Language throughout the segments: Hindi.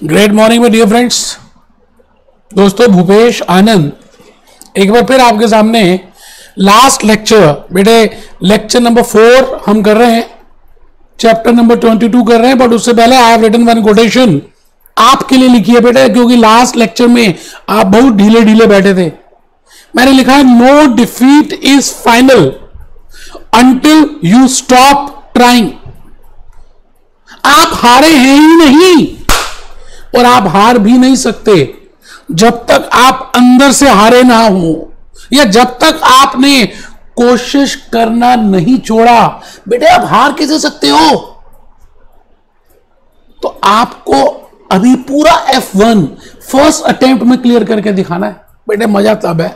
ग्रेट मॉर्निंग में डियर फ्रेंड्स। दोस्तों, भूपेश आनंद एक बार फिर आपके सामने लास्ट लेक्चर, बेटे लेक्चर नंबर 4 हम कर रहे हैं, चैप्टर नंबर 22 कर रहे हैं। बट उससे पहले I have written one quotation आपके लिए लिखी है बेटे, क्योंकि लास्ट लेक्चर में आप बहुत ढीले ढीले बैठे थे। मैंने लिखा है no defeat is final until you stop trying. आप हारे हैं ही नहीं और आप हार भी नहीं सकते जब तक आप अंदर से हारे ना हो, या जब तक आपने कोशिश करना नहीं छोड़ा। बेटे आप हार कैसे सकते हो? तो आपको अभी पूरा F1 फर्स्ट अटेम्प्ट में क्लियर करके दिखाना है। बेटे मजा तब है।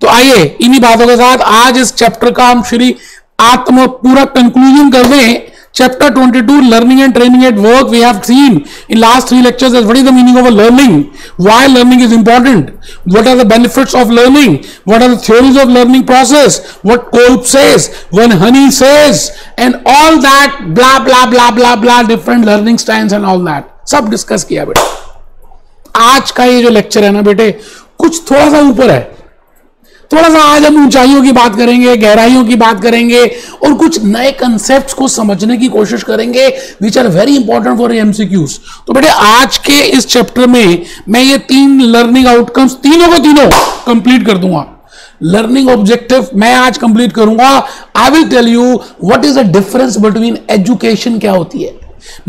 तो आइए इन्हीं बातों के साथ आज इस चैप्टर का हम श्री आत्म पूरा कंक्लूजन कर दें। Chapter 22, learning and training at work. We have seen in last 3 lectures that what is the meaning of a learning, why learning is important, what are the benefits of learning, what are the theories of learning process, what Kolb says, when Honey says, and all that blah blah blah blah blah different learning styles and all that सब डिस्कस किया बेटे। आज का ये जो लेक्चर है ना बेटे, कुछ थोड़ा सा ऊपर है। थोड़ा सा आज हम ऊंचाइयों की बात करेंगे, गहराइयों की बात करेंगे और कुछ नए कंसेप्ट्स को समझने की कोशिश करेंगे which are very important for MCQs. तो बेटे आज के इस चैप्टर में मैं ये 3 लर्निंग आउटकम्स तीनों कंप्लीट कर दूंगा। लर्निंग ऑब्जेक्टिव मैं आज कंप्लीट करूंगा। I will tell you what is the difference between education, क्या होती है।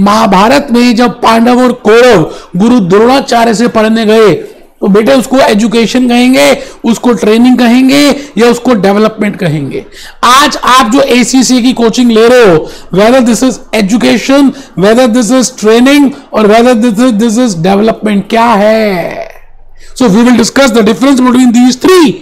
महाभारत में जब पांडव और कौरव गुरु द्रोणाचार्य से पढ़ने गए तो बेटे उसको एजुकेशन कहेंगे, उसको ट्रेनिंग कहेंगे या उसको डेवलपमेंट कहेंगे। आज आप जो एसीसी की कोचिंग ले रहे हो, whether this is education, whether this is training और वेदर दिस इज डेवलपमेंट, क्या है। So we will discuss the difference between these 3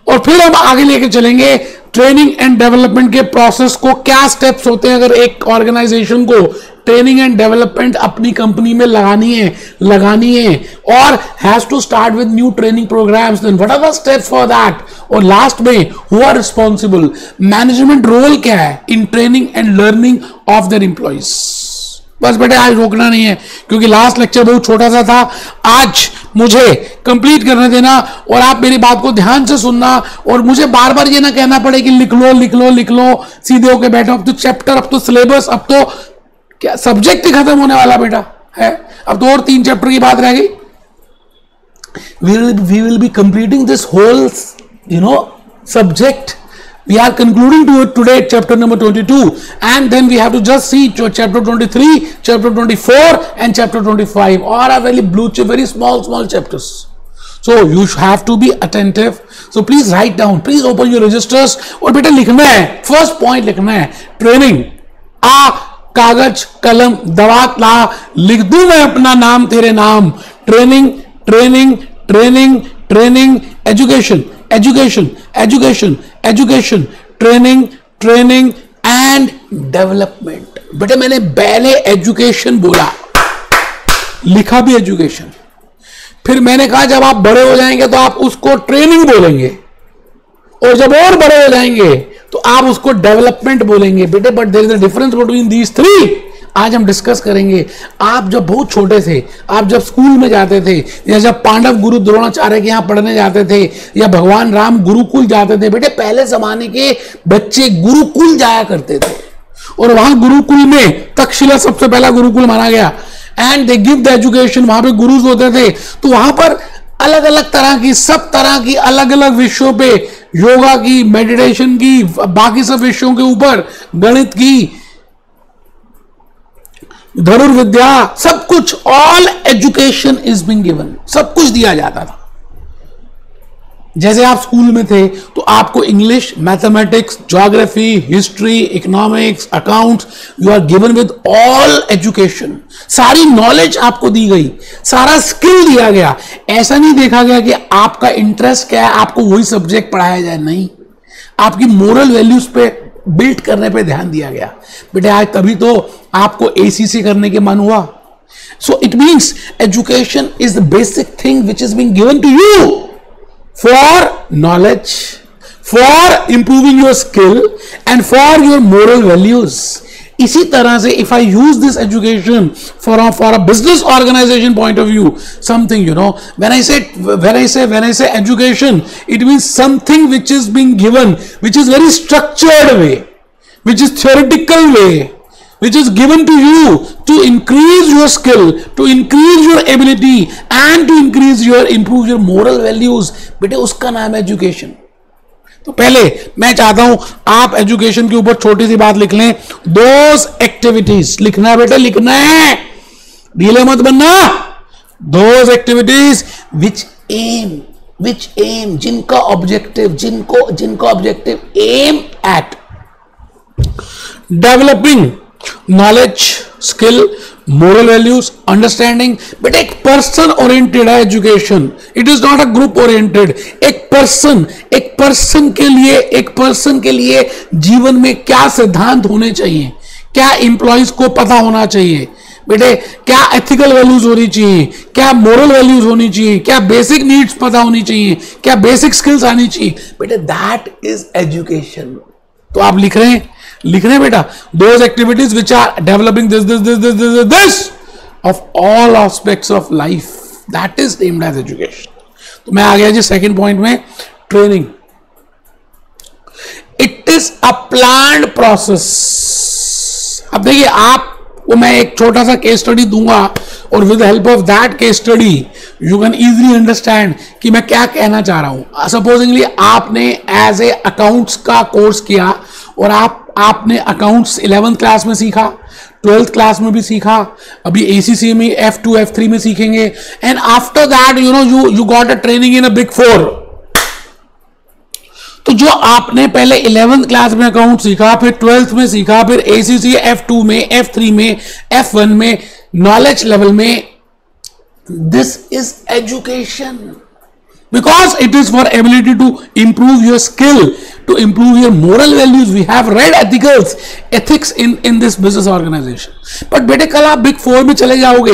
और फिर हम आगे लेके चलेंगे ट्रेनिंग एंड डेवलपमेंट के प्रोसेस को। क्या स्टेप्स होते हैं अगर एक ऑर्गेनाइजेशन को ट्रेनिंग एंड डेवलपमेंट अपनी कंपनी में लगानी है और has to start with new training programmes, then what are the steps for that. और लास्ट में who are responsible, management role क्या है in training and learning of their employees. बस बेटे आज रोकना नहीं है क्योंकि लास्ट लेक्चर बहुत छोटा सा था। आज मुझे कंप्लीट करने देना और आप मेरी बात को ध्यान से सुनना और मुझे बार बार ये ना कहना पड़े कि लिख लो सीधे होके बैठो। अब तो चैप्टर, अब तो सिलेबस, अब तो क्या सब्जेक्ट ही खत्म होने वाला बेटा है। अब तो और 3 चैप्टर की बात रह गई। We will be completing this whole subject. We are concluding to it today, chapter number 22, and then we have to just see chapter 23, chapter 24, and chapter 25. All are very blue chip, very small chapters. So you have to be attentive. So please write down. Please open your registers. और बेटा लिखना है, first point लिखना है training. कागज कलम दवात ला, लिख दूं मैं अपना नाम तेरे नाम। Training training training training, education education education education, training training and development. बेटे मैंने पहले एजुकेशन बोला, लिखा भी एजुकेशन, फिर मैंने कहा जब आप बड़े हो जाएंगे तो आप उसको ट्रेनिंग बोलेंगे और जब और बड़े हो जाएंगे तो आप उसको डेवलपमेंट बोलेंगे। बेटे but there is a difference between these 3। आज हम डिस्कस करेंगे। आप जब बहुत छोटे थे, आप जब स्कूल में जाते थे, या जब पांडव गुरु द्रोणाचार्य के यहां पढ़ने जाते थे, या भगवान राम गुरुकुल जाते थे। बेटे पहले जमाने के बच्चे गुरुकुल जाया करते थे और वहां गुरुकुल में तक्षशिला सबसे पहला गुरुकुल माना गया। And they give the education, वहां पे गुरुज होते थे। तो वहां पर अलग अलग तरह की, सब तरह की अलग अलग विषयों पे, योगा की, मेडिटेशन की, बाकी सब विषयों के ऊपर, गणित की, धनुर्विद्या, सब कुछ, all education is being given, सब कुछ दिया जाता था। जैसे आप स्कूल में थे तो आपको English, mathematics, geography, history, economics, accounts, you are given with all education. सारी नॉलेज आपको दी गई, सारा स्किल दिया गया। ऐसा नहीं देखा गया कि आपका इंटरेस्ट क्या है, आपको वही सब्जेक्ट पढ़ाया जाए, नहीं, आपकी मोरल वैल्यूज पे बिल्ड करने पे ध्यान दिया गया। बेटे आज तभी तो आपको एसीसी करने के मन हुआ। So it means education is the basic thing which is being given to you for knowledge, for improving your skill and for your moral values. इसी तरह से if I use this education for a business organisation point of view, something when I say education, it means something which is being given, which is very structured way, which is theoretical way, which is given to you to increase your skill, to increase your ability and to improve your moral values. बेटे उसका नाम है एजुकेशन. तो पहले मैं चाहता हूं आप एजुकेशन के ऊपर छोटी सी बात लिख लें. दोज एक्टिविटीज लिखना है बेटे, लिखना है, ढीले मत बनना. दोज एक्टिविटीज विच एम जिनका objective aim at developing knowledge, skill, moral values, understanding. बेटा एक पर्सन ओरिएंटेड है education, it is not a group oriented. एक पर्सन के लिए जीवन में क्या सिद्धांत होने चाहिए, क्या एम्प्लॉइज को पता होना चाहिए बेटे, क्या एथिकल वैल्यूज होनी चाहिए, क्या मोरल वैल्यूज होनी चाहिए, क्या बेसिक नीड्स पता होनी चाहिए, क्या बेसिक स्किल्स आनी चाहिए बेटे, दैट इज एजुकेशन. तो आप लिख रहे हैं बेटा, those activities which are developing this of all aspects of life, that is named as education. तो मैं आ गया जी सेकंड पॉइंट में, training. It is a planned process. अब देखिए आपको मैं एक छोटा सा केस स्टडी दूंगा और with help of that case study you can easily understand कि मैं क्या कहना चाह रहा हूं. सपोजिंगली आपने एज ए अकाउंट्स का कोर्स किया और आपने अकाउंट्स 11th क्लास में सीखा, 12th क्लास में भी सीखा, अभी ACCA में F2 F3 में सीखेंगे, and after that you got a training in a big 4. तो जो आपने पहले 11th क्लास में अकाउंट सीखा, फिर 12th में सीखा, फिर ACCA F2 में, F3 में, F1 में, नॉलेज लेवल में, this is education. Because it is for ability to improve your skill, to improve your moral values. We have read ethics in this business organization. But बेटे कल आप बिग 4 में चले जाओगे,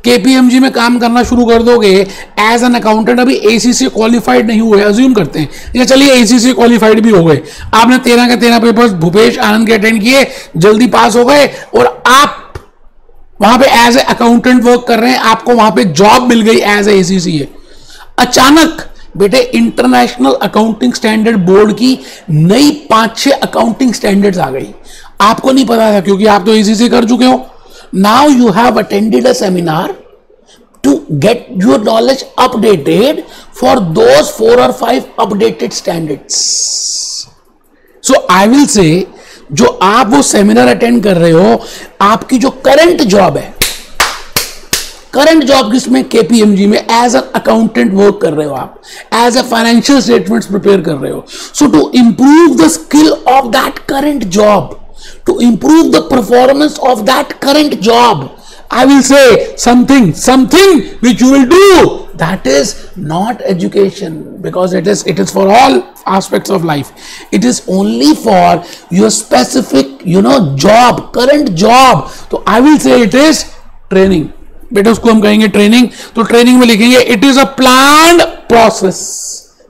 KPMG में काम करना शुरू कर दोगे एज एन अकाउंटेंट. अभी ACCA क्वालिफाइड नहीं हुए, अज्यूम करते हैं, या चलिए ACCA क्वालिफाइड भी हो गए, आपने 13 के 13 पेपर्स भूपेश आनंद के अटेंड किए, जल्दी पास हो गए और आप वहां पे एज ए अकाउंटेंट वर्क कर रहे हैं, आपको वहां पे जॉब मिल गई एज ए ACCA. अचानक बेटे इंटरनेशनल अकाउंटिंग स्टैंडर्ड बोर्ड की नई 5-6 अकाउंटिंग स्टैंडर्ड्स आ गई, आपको नहीं पता था क्योंकि आप तो ACCA कर चुके हो. Now you have attended a seminar to get your knowledge updated for those 4 or 5 updated standards. So I will say जो आप वो सेमिनार अटेंड कर रहे हो, आपकी जो करंट जॉब है, करंट जॉब किसमें, KPMG में एज एन अकाउंटेंट वर्क कर रहे हो आप, as a financial statements prepare कर रहे हो. So to improve the skill of that current job, to improve the performance of that current job, I will say something which you will do, that is not education, because it is for all aspects of life. It is only for your specific job, current job. तो I will say it is training. बेटा उसको हम कहेंगे ट्रेनिंग. तो ट्रेनिंग में लिखेंगे it is a planned process.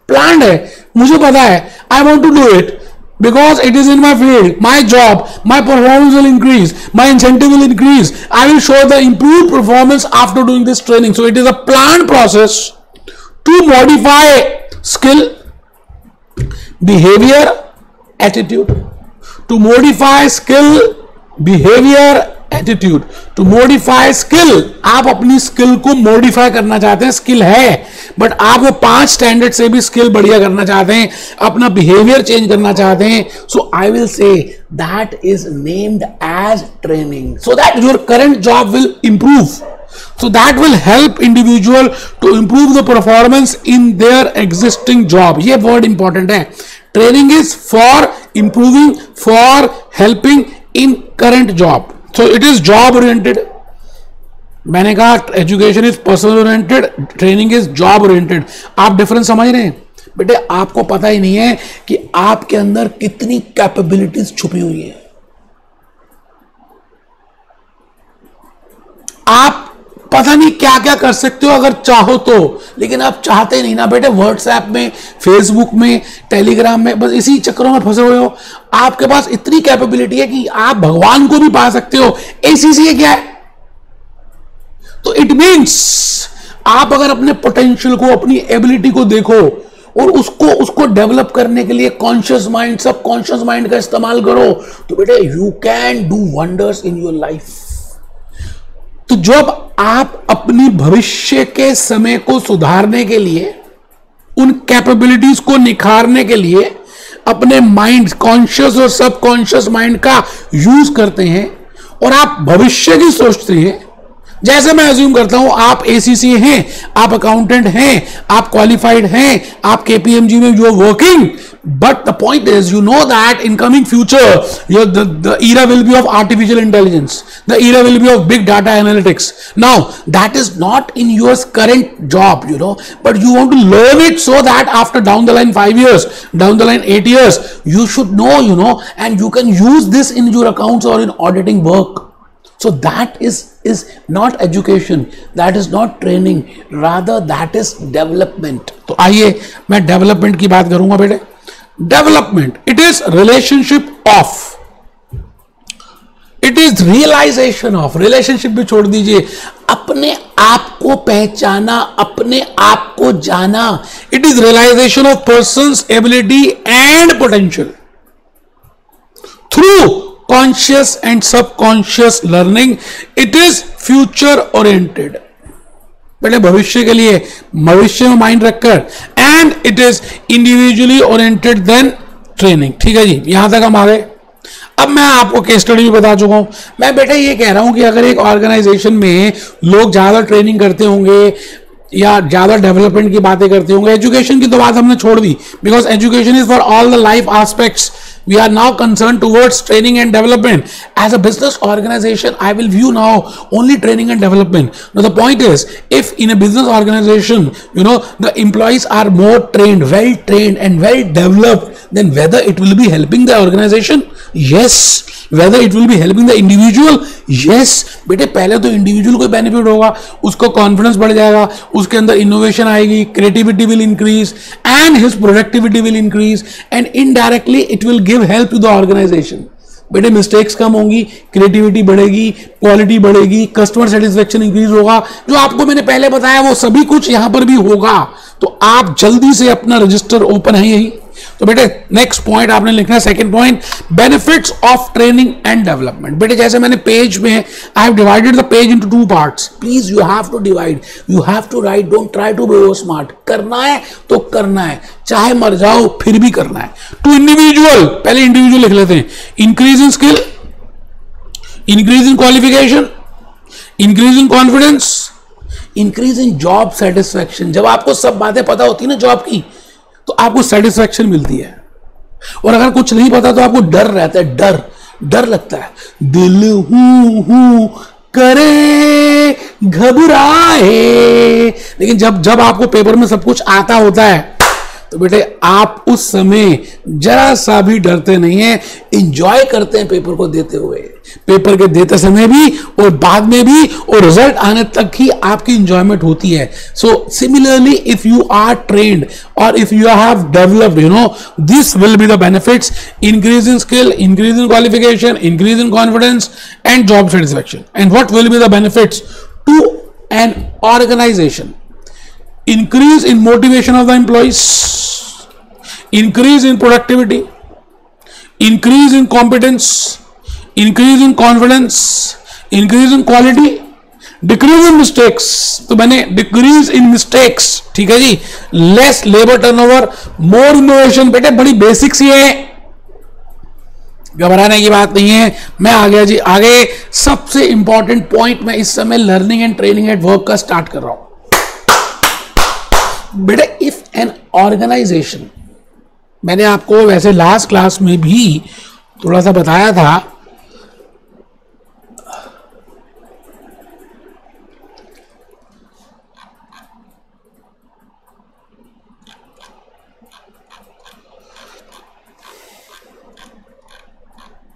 Planned है, मुझे पता है, I want to do it because it is in my field, my job, my performance will increase, my incentive will increase, I will show the improved performance after doing this training. So it is a planned process to modify skill, behavior, attitude. To modify skill, behavior, attitude. To modify skill, आप अपनी स्किल को मॉडिफाई करना चाहते हैं, स्किल है बट आप वो 5 स्टैंडर्ड से भी स्किल बढ़िया करना चाहते हैं, अपना बिहेवियर चेंज करना चाहते हैं. So I will say that is named as training, so that your current job will improve. So that will help individual to improve the performance in their existing job. ये word important है. Training is for improving, for helping in current job. So it is job oriented. मैंने कहा education is personal oriented, training is job oriented. आप डिफरेंस समझ रहे हैं बेटे? आपको पता ही नहीं है कि आपके अंदर कितनी कैपेबिलिटीज छुपी हुई है. आप पता नहीं क्या क्या कर सकते हो अगर चाहो तो, लेकिन आप चाहते नहीं ना बेटे। व्हाट्सएप में, फेसबुक में, टेलीग्राम में, बस इसी चक्करों में फंसे हुए हो। आपके पास इतनी कैपेबिलिटी है कि आप भगवान को भी पा सकते हो। एसीसी क्या है? तो इट मीन्स आप अगर अपने पोटेंशियल को, अपनी एबिलिटी को देखो और उसको डेवलप करने के लिए कॉन्शियस माइंड, सब कॉन्शियस माइंड का इस्तेमाल करो, तो बेटे you can do wonders in your life. तो जब आप अपनी भविष्य के समय को सुधारने के लिए, उन कैपेबिलिटीज को निखारने के लिए अपने माइंड, कॉन्शियस और सबकॉन्शियस माइंड का यूज करते हैं और आप भविष्य की सोचते हैं, जैसे मैं अज्यूम करता हूं आप एसीसी हैं, आप अकाउंटेंट हैं, आप क्वालिफाइड हैं, आप केपीएमजी में you are working, but the point is you know that in coming future the era will be of artificial intelligence, the era will be of big data analytics. Now that is not in your current job, you know, but you want to learn it so that after down the line 5 years, down the line 8 years, you should know, you know, and you can use this in your accounts or in auditing work. So that is not education, that is not training, rather that is development. तो आइए मैं डेवलपमेंट की बात करूंगा बेटे। Development, it is relationship of, it is realisation of, relationship भी छोड़ दीजिए, अपने आप को पहचाना, अपने आप को जाना। It is realisation of person's ability and potential through conscious and subconscious learning. It is future oriented, पहले भविष्य के लिए, भविष्य में माइंड रखकर, and it is individually oriented then training. ठीक है जी, यहां तक हम आ गए। अब मैं आपको केस स्टडी भी बता चुका हूं। मैं बेटा ये कह रहा हूं कि अगर एक ऑर्गेनाइजेशन में लोग ज्यादा ट्रेनिंग करते होंगे या ज्यादा डेवलपमेंट की बातें करते होंगे, एजुकेशन की तो बात हमने छोड़ दी, because education is for all the life aspects. We are now concerned towards training and development. As a business organization, I will view now only training and development. Now the point is, if in a business organization, you know, the employees are more trained and well developed, then whether it will be helping the organization, yes. Whether it will be helping the individual, yes. बेटे पहले तो इंडिविजुअल को बेनिफिट होगा, उसको कॉन्फिडेंस बढ़ जाएगा, उसके अंदर इनोवेशन आएगी, creativity will increase and his productivity will increase and indirectly it will give help to the organisation. बेटे मिस्टेक्स कम होंगी, क्रिएटिविटी बढ़ेगी, क्वालिटी बढ़ेगी, कस्टमर सेटिस्फेक्शन इंक्रीज होगा. जो आपको मैंने पहले बताया वो सभी कुछ यहां पर भी होगा. तो आप जल्दी से अपना रजिस्टर ओपन है यही. तो बेटे नेक्स्ट पॉइंट आपने लिखना है, second point, benefits of training and development. बेटे जैसे मैंने पेज में, I have divided the page into 2 parts. Please you have to divide, you have to write, don't try to be over smart. करना है तो करना है, चाहे मर जाओ फिर भी करना है. टू इंडिविजुअल, पहले इंडिविजुअल लिख लेते हैं. Increase in skill, increase in qualification, increase in confidence, increase in job satisfaction. जब आपको सब बातें पता होती है ना जॉब की, तो आपको सेटिस्फैक्शन मिलती है. और अगर कुछ नहीं पता तो आपको डर रहता है, डर लगता है. दिल हूं करे घबराए. लेकिन जब आपको पेपर में सब कुछ आता होता है तो बेटे आप उस समय जरा सा भी डरते नहीं है, इंजॉय करते हैं पेपर को देते हुए. पेपर के देते समय भी और बाद में भी, और रिजल्ट आने तक ही आपकी इंजॉयमेंट होती है. So similarly if you are trained और if you have developed, you know, this will be the benefits. Increase in skill, increase in qualification, increase in confidence and job satisfaction. And what will be the benefits to an organization? Increase in motivation of the employees, increase in productivity, increase in competence, increase in confidence, increase in quality, decrease in mistakes. तो मैंने decrease in mistakes, ठीक है जी, less labor turnover, more innovation. बेटे बड़ी बेसिक्स ही है, घबराने की बात नहीं है. मैं आ गया जी आगे. सबसे इंपॉर्टेंट पॉइंट मैं इस समय learning and training at work का स्टार्ट कर रहा हूं. बेटा इफ एन ऑर्गेनाइजेशन, मैंने आपको वैसे लास्ट क्लास में भी थोड़ा सा बताया था,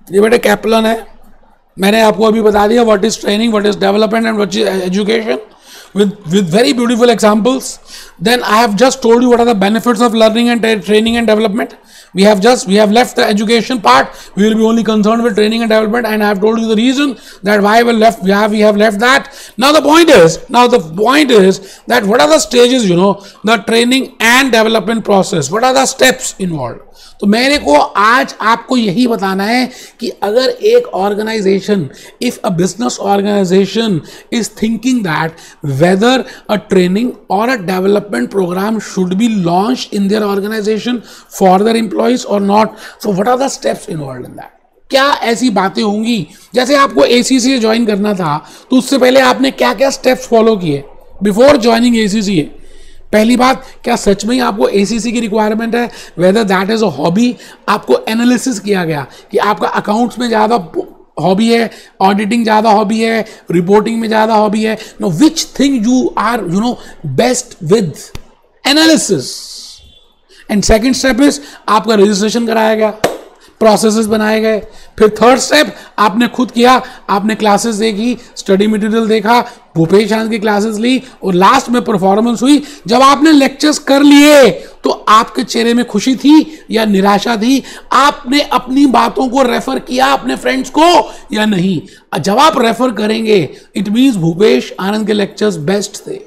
ये बेटा कैप्लन है, मैंने आपको अभी बता दिया what is training, what is development and what is education with very beautiful examples. Then I have just told you what are the benefits of learning and training and development. We have left the education part. We will be only concerned with training and development, and I have told you the reason that why we have left that. Now the point is that what are the stages, the training and development process, what are the steps involved. तो मेरे को आज आपको यही बताना है कि अगर एक organization, if a business organization is thinking that whether a training और a development program should be launch in their organization for their employees और not, so what are the steps involved in that. क्या ऐसी बातें होंगी, जैसे आपको ACCA ज्वाइन करना था तो उससे पहले आपने क्या क्या स्टेप्स फॉलो किए बिफोर ज्वाइनिंग ACCA. पहली बात, क्या सच में ही आपको ACCA की रिक्वायरमेंट है, whether that is a hobby. आपको एनालिसिस किया गया कि आपका अकाउंट्स में ज़्यादा हॉबी है, ऑडिटिंग ज़्यादा हॉबी है, रिपोर्टिंग में ज़्यादा हॉबी है. Know which thing you are best with, analysis. And second step is आपका रजिस्ट्रेशन कराया गया, प्रोसेसेस बनाए गए. फिर थर्ड स्टेप आपने खुद किया, आपने क्लासेस देखी, स्टडी मटेरियल देखा, भूपेश आनंद की क्लासेस ली और लास्ट में परफॉर्मेंस हुई. जब आपने लेक्चर्स कर लिए तो आपके चेहरे में खुशी थी या निराशा थी? आपने अपनी बातों को रेफर किया अपने फ्रेंड्स को या नहीं? जब आप रेफर करेंगे इट मींस भूपेश आनंद के लेक्चर्स बेस्ट थे.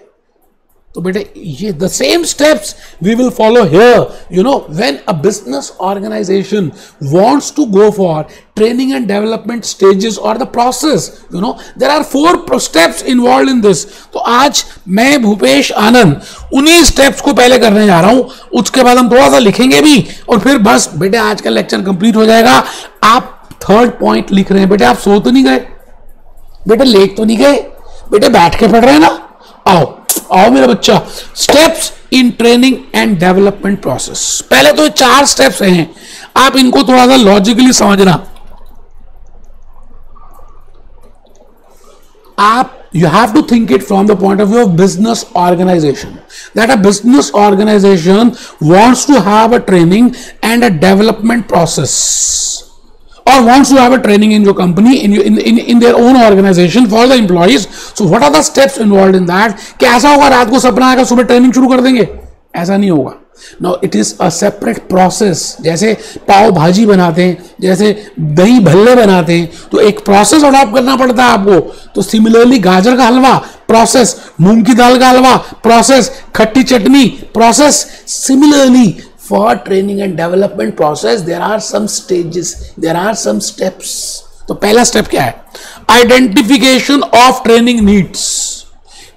तो बेटे ये the same steps we will follow here. When a business organization wants to go for training and development stages और the process, there are 4 steps involved in this. तो आज मैं भूपेश आनंद उन्हीं स्टेप्स को पहले करने जा रहा हूं, उसके बाद हम थोड़ा सा लिखेंगे भी और फिर बस बेटे आज का लेक्चर कंप्लीट हो जाएगा. आप थर्ड पॉइंट लिख रहे हैं बेटे, आप सो तो नहीं गए बेटे, लेट तो नहीं गए बेटे, बैठ के पढ़ रहे हैं ना? आओ मेरा बच्चा. Steps in training and development process. पहले तो 4 स्टेप्स हैं, आप इनको थोड़ा सा लॉजिकली समझना. आप you have to think it from the point of view of business organization, that a business organization wants to have a training and a development process, or wants to have a training in your company, in their own organization for the employees. So what are the steps involved in that? कि ऐसा होगा रात को सपना आएगा सुबह ट्रेनिंग शुरू कर देंगे? ऐसा नहीं होगा. Now it is a separate process. जैसे पाव भाजी बनाते हैं, जैसे दही भल्ले बनाते हैं, तो एक प्रोसेस अडॉप्ट करना पड़ता है आपको. तो सिमिलरली गाजर का हलवा प्रोसेस, मूंग की दाल का हलवा प्रोसेस, खट्टी चटनी process. Similarly for training and development process there are some stages, there are some steps. तो पहला स्टेप क्या है? Identification of training needs.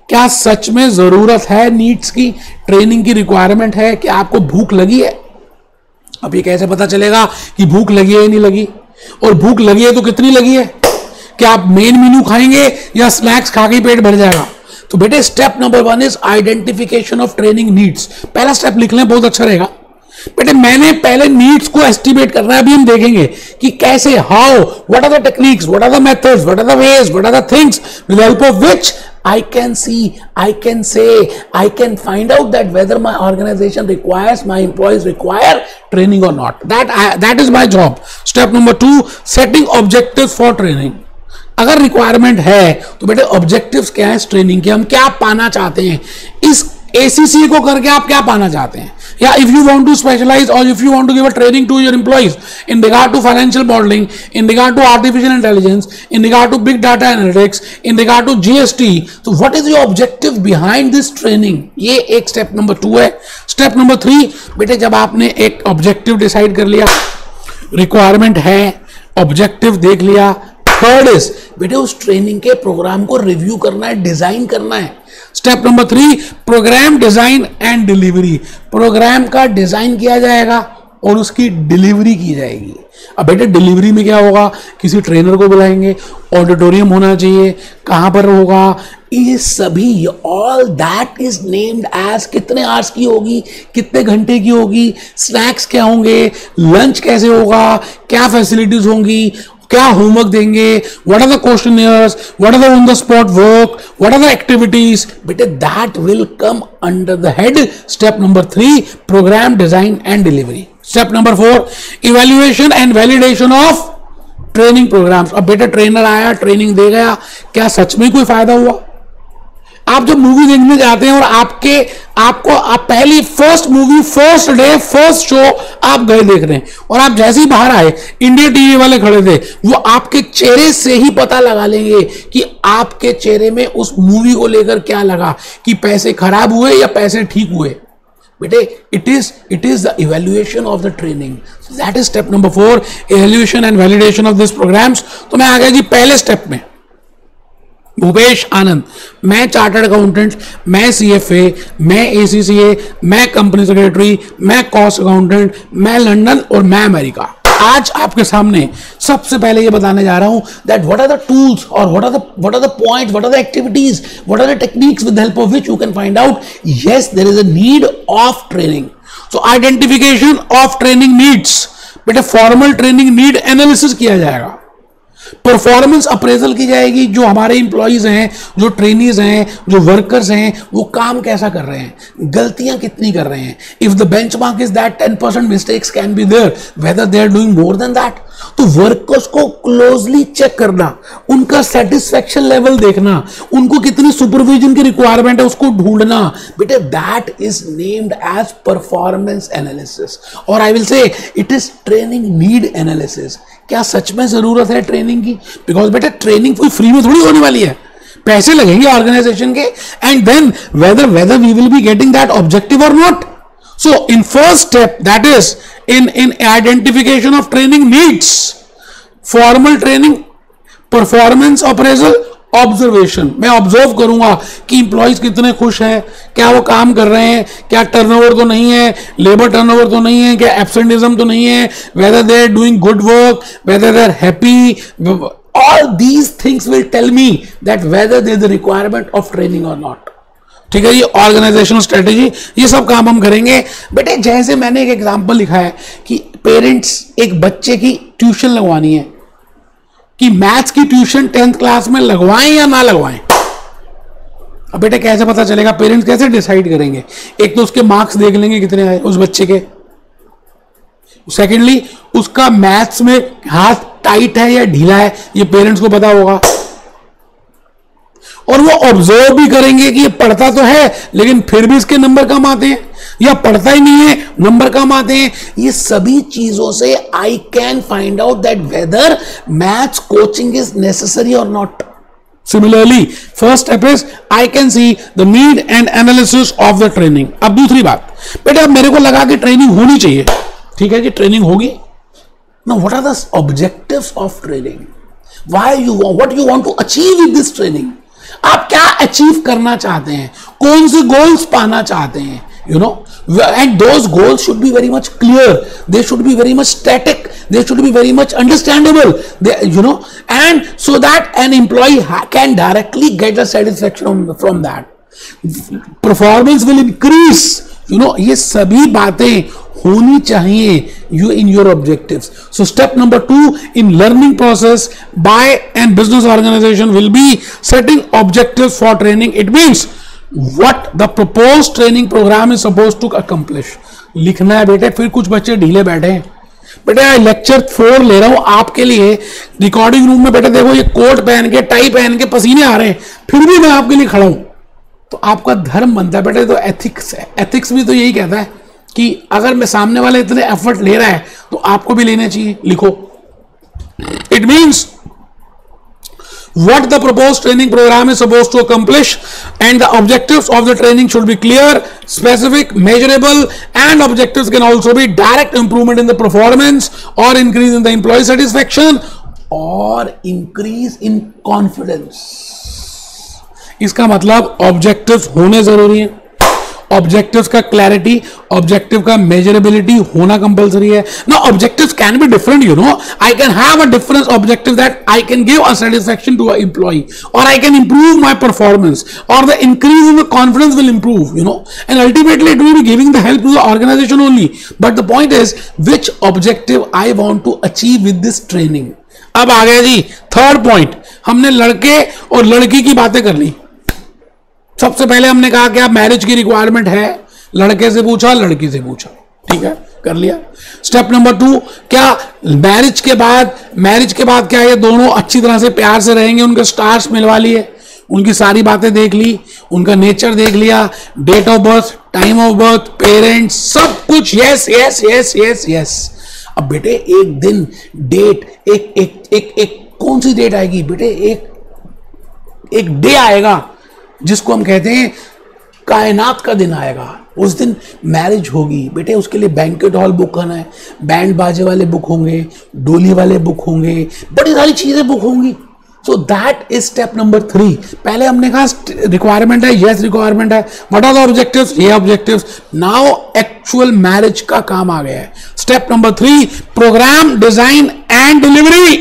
क्या सच में जरूरत है नीड्स की, ट्रेनिंग की रिक्वायरमेंट है? कि आपको भूख लगी है? अब ये कैसे पता चलेगा कि भूख लगी है या नहीं लगी? और भूख लगी है तो कितनी लगी है? क्या आप मेन मेन्यू खाएंगे या स्नैक्स खा के पेट भर जाएगा? तो बेटे step number 1 is identification of training needs. पहला स्टेप लिख लें, बहुत अच्छा रहेगा. बेटे मैंने पहले नीड्स को एस्टिमेट करना है. अभी हम देखेंगे कि कैसे, how, what are the techniques, what are the methods, what are the ways, what are the things with help of which I can see, I can say, I can find out that whether my organization requires, my employees require training or not. That is my job. Step number 2, setting objectives for training. अगर रिक्वायरमेंट है तो बेटे ऑब्जेक्टिव्स क्या है इस ट्रेनिंग के, हम क्या पाना चाहते हैं इस ACCA को करके, आप क्या पाना चाहते हैं? या if you want to specialize or if you want to give a training to your employees in regard to financial modeling, in regard to artificial intelligence, in regard to big data analytics, in regard to GST, so what is your objective behind this training? ये एक स्टेप नंबर 2 है. स्टेप नंबर 3, बेटे जब आपने एक ऑब्जेक्टिव डिसाइड कर लिया, रिक्वायरमेंट है, ऑब्जेक्टिव देख लिया, थर्ड इज बेटे उस ट्रेनिंग के प्रोग्राम को रिव्यू करना है, डिजाइन करना है. Step number 3, programme design and delivery. Programme का डिजाइन किया जाएगा और उसकी डिलीवरी की जाएगी. अब बेटे डिलीवरी में क्या होगा? किसी ट्रेनर को बुलाएंगे, ऑडिटोरियम होना चाहिए, कहां पर होगा, ये सभी, all that is named as कितने आवर्स की होगी, कितने घंटे की होगी, स्नैक्स क्या होंगे, लंच कैसे होगा, क्या फैसिलिटीज होंगी, क्या होमवर्क देंगे, what are the questionnaires, what are the on the spot work, what are the activities. बेटे that will come under the head step number 3, programme design and delivery. Step number 4, evaluation and validation of training programs. अब बेटा ट्रेनर आया, ट्रेनिंग दे गया, क्या सच में कोई फायदा हुआ? आप जब मूवी देखने जाते हैं और आप पहली first movie, first day, first show आप गए देख रहे हैं, और आप जैसे ही बाहर आए, इंडिया टीवी वाले खड़े थे, वो आपके चेहरे से ही पता लगा लेंगे कि आपके चेहरे में उस मूवी को लेकर क्या लगा, कि पैसे खराब हुए या पैसे ठीक हुए। बेटे it is the evaluation of the training, that is step number 4, evaluation and validation of this programmes. तो मैं आ गया जी पहले स्टेप में। भूपेश आनंद, मैं चार्टर्ड अकाउंटेंट, मैं CFA, मैं ACCA, मैं कंपनी सेक्रेटरी, मैं कॉस्ट अकाउंटेंट, मैं लंदन और मैं अमेरिका। आज आपके सामने सबसे पहले ये बताने जा रहा हूं that what are the tools और what are the points, what are the activities, what are the techniques with help of which you can find out yes there is a need of training. So identification of training needs, बेटा फॉर्मल ट्रेनिंग नीड एनालिसिस किया जाएगा, परफॉर्मेंस अप्रेजल की जाएगी, जो हमारे इंप्लॉइज हैं, जो ट्रेनीज हैं, जो वर्कर्स हैं, वो काम कैसा कर रहे हैं, गलतियां कितनी कर रहे हैं। If the benchmark is that 10% mistakes can be there, whether they are doing more than that. तो वर्कर्स को क्लोजली चेक करना, उनका सेटिस्फेक्शन लेवल देखना, उनको कितनी सुपरविजन की रिक्वायरमेंट है उसको ढूंढना, बेटे that is named as performance analysis, और I will say it is training need analysis. क्या सच में जरूरत है ट्रेनिंग की? बिकॉज बेटा ट्रेनिंग कोई फ्री में थोड़ी होने वाली है, पैसे लगेंगे ऑर्गेनाइजेशन के, and then whether we will be getting that objective और not. So in first step, that is in identification of training needs, formal training, performance appraisal, observation. मैं ऑब्जर्व करूंगा कि इंप्लॉइज कितने खुश हैं, क्या वो काम कर रहे हैं, क्या टर्नओवर तो नहीं है, लेबर टर्नओवर तो नहीं है, क्या एब्सेंटिज्म तो नहीं है, whether they are doing good work, whether they are happy. All these things will tell me that whether there is the requirement of training और नॉट। ठीक है, ये ऑर्गेनाइजेशनल स्ट्रेटेजी, ये सब काम हम करेंगे। बेटे जैसे मैंने एक एग्जांपल लिखा है कि पेरेंट्स एक बच्चे की ट्यूशन लगवानी है, कि मैथ्स की ट्यूशन 10th क्लास में लगवाएं या ना लगवाएं। अब बेटे कैसे पता चलेगा, पेरेंट्स कैसे डिसाइड करेंगे? एक तो उसके मार्क्स देख लेंगे कितने आए उस बच्चे के, सेकेंडली उसका मैथ्स में हाथ टाइट है या ढीला है, ये पेरेंट्स को पता होगा, और वो ऑब्जर्व भी करेंगे कि ये पढ़ता तो है लेकिन फिर भी इसके नंबर कम आते हैं, या पढ़ता ही नहीं है नंबर कम आते हैं। ये सभी चीजों से I can find out that whether maths coaching is necessary और not. Similarly first step is I can see the need and analysis of the training. अब दूसरी बात, बेटा अब मेरे को लगा कि ट्रेनिंग होनी चाहिए, ठीक है जी ट्रेनिंग होगी ना, what are the objectives of training, why you what you want to achieve with this training. आप क्या अचीव करना चाहते हैं, कौन से गोल्स पाना चाहते हैं, you know, and those goals should be very much clear, they should be very much static, they should be very much understandable, they, you know, and so that an employee can directly get the satisfaction from that, performance will increase, you know, ये सभी बातें होनी चाहिए you in your objectives. So step number 2 in learning process by and business organization will be setting objectives for training. It means what the proposed training program is supposed to accomplish. लिखना है बेटे, फिर कुछ बच्चे ढीले बैठे हैं। बेटे लेक्चर 4 ले रहा हूं आपके लिए रिकॉर्डिंग रूम में, बेटे देखो ये कोट पहन के टाई पहन के पसीने आ रहे हैं, फिर भी मैं आपके लिए खड़ा हूं, तो आपका धर्म बनता है बेटे, तो एथिक्स है। एथिक्स भी तो यही कहता है कि अगर मैं सामने वाले इतने एफर्ट ले रहा है तो आपको भी लेने चाहिए, लिखो। It means what the proposed training program is supposed to accomplish and the objectives of the training should be clear, specific, measurable, and objectives can also be direct improvement in the performance or increase in the employee satisfaction or increase in confidence. इसका मतलब objectives होने जरूरी है, ऑब्जेक्टिव्स का क्लैरिटी, ऑब्जेक्टिव का मेजरेबिलिटी होना कंपलसरी है ना। Objectives can be different, you know, I can have a different objective that I can give a satisfaction to a employee, और I can improve my performance, और the increase in the confidence will improve, you know, and ultimately it will be giving the help to the organization only, but the point is which objective I want to achieve with this training. अब आ गया जी थर्ड पॉइंट, हमने लड़के और लड़की की बातें कर ली। सबसे पहले हमने कहा क्या मैरिज की रिक्वायरमेंट है, लड़के से पूछा लड़की से पूछा, ठीक है। कर लिया। स्टेप नंबर 2, क्या मैरिज के बाद क्या ये दोनों अच्छी तरह से प्यार से रहेंगे, उनके स्टार्स मिलवा लिए, उनकी सारी बातें देख ली, उनका नेचर देख लिया, date of birth, time of birth, parents, सब कुछ yes yes yes yes yes. अब बेटे एक दिन डेट, एक कौन सी डेट आएगी बेटे, एक डे आएगा जिसको हम कहते हैं कायनात का दिन आएगा। उस दिन मैरिज होगी बेटे, उसके लिए बैंकेट हॉल बुक करना है, बैंड बाजे वाले बुक होंगे, डोली वाले बुक होंगे, बड़ी सारी चीजें बुक होंगी। So that is step number 3। पहले हमने कहा रिक्वायरमेंट है, यस रिक्वायरमेंट है, व्हाट आर द ऑब्जेक्टिव्स, ये ऑब्जेक्टिव्स। नाउ एक्चुअल मैरिज का काम आ गया है। Step number 3, programme design and delivery.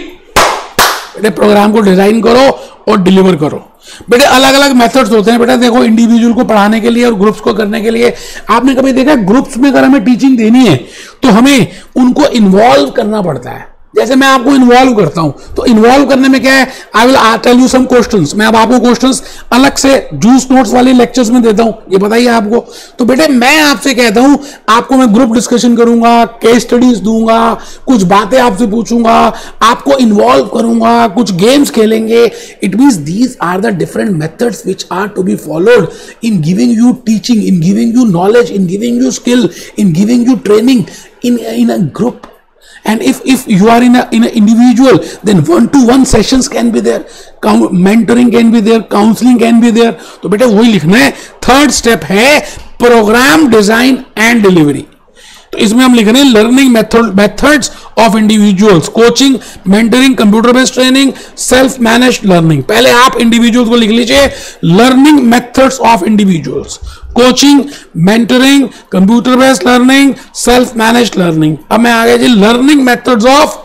बेटे प्रोग्राम को डिजाइन करो और डिलीवर करो। बेटे अलग अलग मेथड्स होते हैं बेटा, देखो इंडिविजुअल को पढ़ाने के लिए और ग्रुप्स को करने के लिए। आपने कभी देखा ग्रुप्स में अगर हमें टीचिंग देनी है तो हमें उनको इन्वॉल्व करना पड़ता है। जैसे मैं आपको इन्वॉल्व करता हूं, तो इन्वॉल्व करने में क्या है, I will tell you some questions. मैं अब आपको क्वेश्चंस अलग से जूस नोट्स वाले लेक्चर्स में देता हूं, ये बताइए आपको। तो बेटे मैं आपसे कहता हूं, आपको मैं ग्रुप डिस्कशन करूंगा, केस स्टडीज दूंगा, कुछ बातें आपसे पूछूंगा, आपको इन्वॉल्व करूंगा, कुछ गेम्स खेलेंगे। It means these are the different methods which are to be followed in giving you teaching, in giving you knowledge, in giving you skill, in giving you training in a group. And if you are in an individual, then 1-to-1 sessions can be there, mentoring can be there, counseling can be there. तो बेटे वही लिखना है। थर्ड स्टेप है प्रोग्राम डिजाइन एंड डिलीवरी। तो इसमें हम लिख रहे हैं learning methods of individuals, coaching, mentoring, computer based training, self managed learning. पहले आप इंडिविजुअल्स को लिख लीजिए, learning methods of individuals, coaching, mentoring, computer based learning, self managed learning. अब मैं आ गया जी learning methods of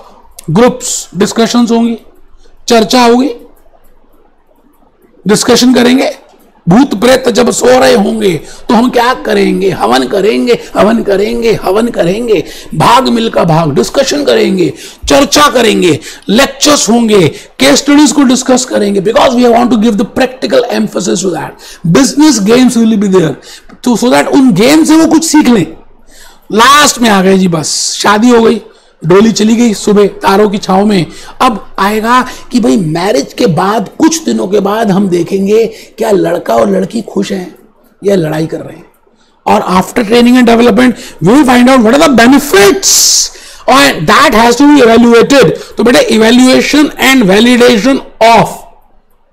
groups. Discussions होंगी, चर्चा होगी, डिस्कशन करेंगे। भूत प्रेत जब सो रहे होंगे तो हम क्या करेंगे, हवन करेंगे, हवन करेंगे, हवन करेंगे, भाग मिलकर भाग, डिस्कशन करेंगे, चर्चा करेंगे, लेक्चर्स होंगे, केस स्टडीज को डिस्कस करेंगे, because we want to give the practical emphasis to that. Business games will be there, तो सो दैट उन गेम से वो कुछ सीख लें। लास्ट में आ गए जी, बस शादी हो गई, डोली चली गई सुबह तारों की छांव में। अब आएगा कि भाई मैरिज के बाद कुछ दिनों के बाद हम देखेंगे क्या लड़का और लड़की खुश हैं या लड़ाई कर रहे हैं। और after training and development we will find out what are the benefits और that has to be evaluated. तो बेटे evaluation and validation of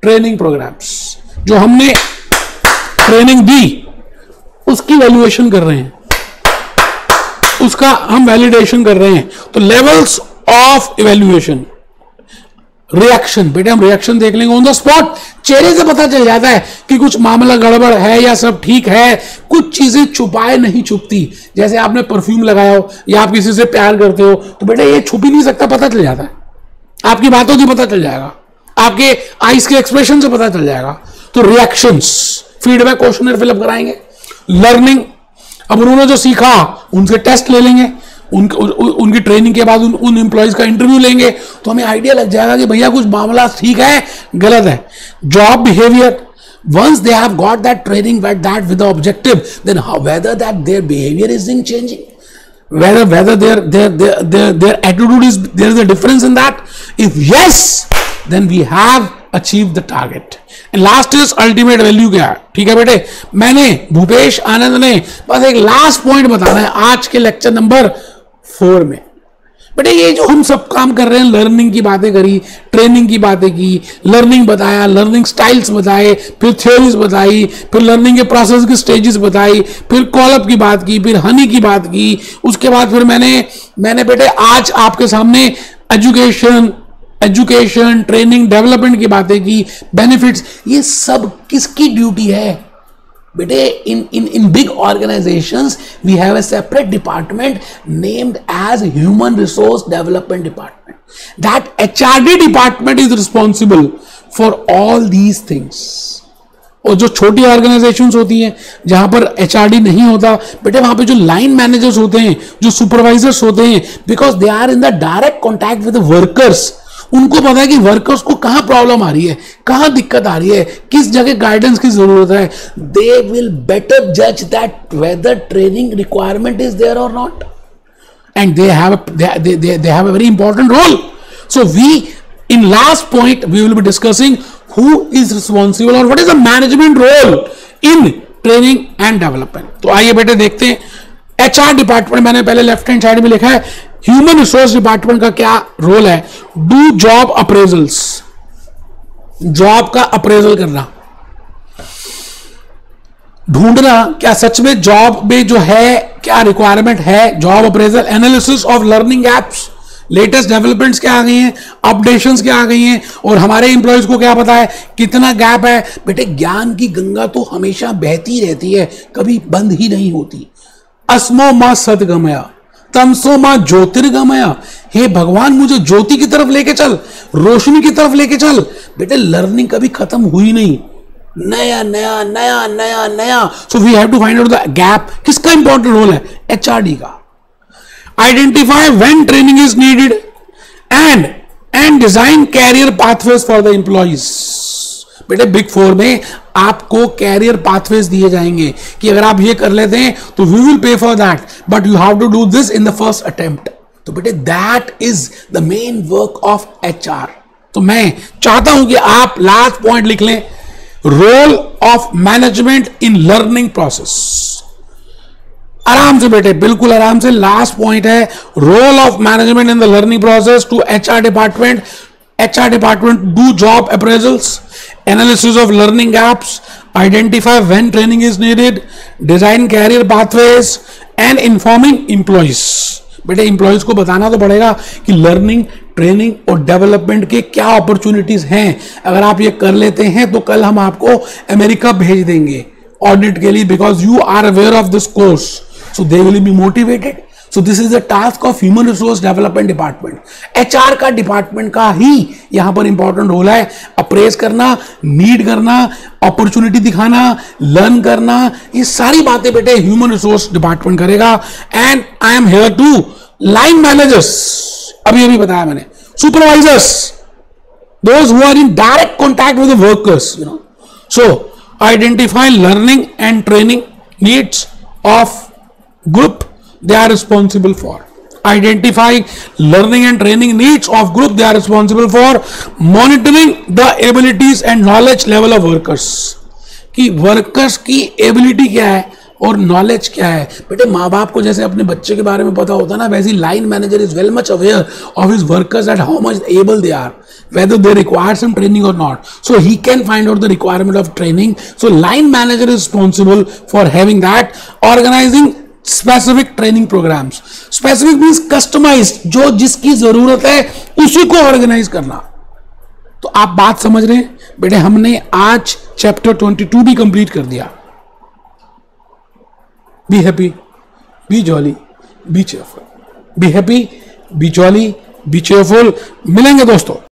training programs, जो हमने ट्रेनिंग दी उसकी वैल्यूएशन कर रहे हैं, उसका हम वैलिडेशन कर रहे हैं। तो लेवल्स ऑफ इवैल्यूएशन, रिएक्शन, बेटे हम रिएक्शन देख लेंगे ऑन द स्पॉट। चेहरे से पता चल जाता है कि कुछ मामला गड़बड़ है या सब ठीक है। कुछ चीजें छुपाए नहीं छुपती। जैसे आपने परफ्यूम लगाया हो या आप किसी से प्यार करते हो तो बेटे ये छुप ही नहीं सकता, पता चल जाता है। आपकी बातों से पता चल जाएगा, आपके आईज के एक्सप्रेशन से पता चल जाएगा। तो रिएक्शंस, फीडबैक क्वेश्चनर फिलअप कराएंगे। लर्निंग, अब उन्होंने जो सीखा उनसे टेस्ट ले लेंगे, उनकी ट्रेनिंग के बाद उन एम्प्लॉयज का इंटरव्यू लेंगे तो हमें आइडिया लग जाएगा कि भैया कुछ मामला ठीक है गलत है। Job behaviour, once they have got that training with the objective, then whether that their behavior is changing, whether their attitude is, there is a difference in that. If yes, then we have achieved the target. And last is ultimate value क्या है। ठीक है बेटे, मैंने भूपेश आनंद ने बस एक लास्ट पॉइंट बताना है आज के लेक्चर नंबर 4 में। बेटे ये जो हम सब काम कर रहे हैं, लर्निंग की बातें करी, ट्रेनिंग की बातें की, लर्निंग बताया, लर्निंग स्टाइल्स बताए, फिर थ्योरीज बताई, फिर लर्निंग के प्रोसेस की स्टेजेस बताई, फिर कॉलअप की बात की, फिर हनी की बात की, उसके बाद फिर मैंने बेटे आज आपके सामने एजुकेशन, ट्रेनिंग, डेवलपमेंट की बातें की, बेनिफिट्स। ये सब किसकी ड्यूटी है बेटे? in big organizations we have a separate department named as Human Resource Development Department. That HRD department is responsible for all these things. और जो छोटी ऑर्गेनाइजेशंस होती हैं जहां पर HRD नहीं होता बेटे, वहां पे जो लाइन मैनेजर्स होते हैं, जो सुपरवाइजर्स होते हैं, because they are in the direct contact with the workers, उनको पता है कि वर्कर्स को कहां प्रॉब्लम आ रही है, कहां दिक्कत आ रही है, किस जगह गाइडेंस की जरूरत है। दे विल बेटर जज that whether training requirement is there और not. and they have a very important role. So we, in last point, we will be discussing who is responsible or what is the management role in training and development. तो आइए बेटे देखते हैं HR डिपार्टमेंट, मैंने पहले लेफ्ट हैंड साइड में लिखा है ह्यूमन रिसोर्स डिपार्टमेंट का क्या रोल है. डू जॉब अप्रेजल्स, जॉब का अप्रेजल करना, ढूंढना क्या सच में जॉब में जो है क्या रिक्वायरमेंट है. Job appraisal, analysis of learning gaps, latest developments क्या आ गई हैं, अपडेशंस क्या आ गई हैं, और हमारे एम्प्लॉयज को क्या पता है कितना गैप है. बेटे ज्ञान की गंगा तो हमेशा बहती रहती है, कभी बंद ही नहीं होती. अस्मो मां सदगमया तमसो मां ज्योतिर्गमया. हे भगवान मुझे ज्योति की तरफ लेके चल, रोशनी की तरफ लेके चल. बेटे लर्निंग कभी खत्म हुई नहीं, नया नया नया नया नया. So we have to find out the gap. किसका इंपॉर्टेंट रोल है? एचआरडी का. Identify when training is needed and design career pathways for the employees. बेटे बिग 4 में आपको कैरियर पाथवेज दिए जाएंगे कि अगर आप ये कर लेते हैं तो we will pay for that, but you have to do this in the first attempt. तो बेटे that is the main work of HR. तो मैं चाहता हूं कि आप लास्ट पॉइंट लिख लें, role of management in learning process. आराम से बेटे, बिल्कुल आराम से. लास्ट पॉइंट है role of management in the learning process to HR department. HR department do job appraisals, analysis of learning gaps, identify when training is needed, design career pathways and informing employees. बेटे एम्प्लॉयज को बताना तो पड़ेगा कि लर्निंग, ट्रेनिंग और डेवलपमेंट के क्या अपॉर्चुनिटीज हैं. अगर आप ये कर लेते हैं तो कल हम आपको अमेरिका भेज देंगे ऑडिट के लिए, because you are aware of this course, so they will be motivated. So this is the task of Human Resource Development Department. HR का डिपार्टमेंट का ही यहां पर इंपॉर्टेंट रोल है. अप्रेज करना, नीड करना, अपॉर्चुनिटी दिखाना, लर्न करना, ये सारी बातें बेटे ह्यूमन रिसोर्स डिपार्टमेंट करेगा. And I am here to line managers, अभी बताया मैंने, supervisors, those who are in direct contact with the workers, you know. So identify learning and training needs of group they are responsible for. Identify learning and training needs of group they are responsible for. Monitoring the abilities and knowledge level of workers. कि वर्कर्स की एबिलिटी क्या है और नॉलेज क्या है. बेटे माँ बाप को जैसे अपने बच्चे के बारे में पता होता है ना, वैसे line manager is well much aware of his workers at how much able they are, whether they require some training or not. So he can find out the requirement of training. So line manager is responsible for having that. Organizing specific training programmes. Specific means customised, जो जिसकी जरूरत है उसी को ऑर्गेनाइज करना. तो आप बात समझ रहे हैं बेटे. हमने आज चैप्टर 22 भी कंप्लीट कर दिया. Be happy, B jolly, B cheerful. Be happy, B jolly, B cheerful. मिलेंगे दोस्तों.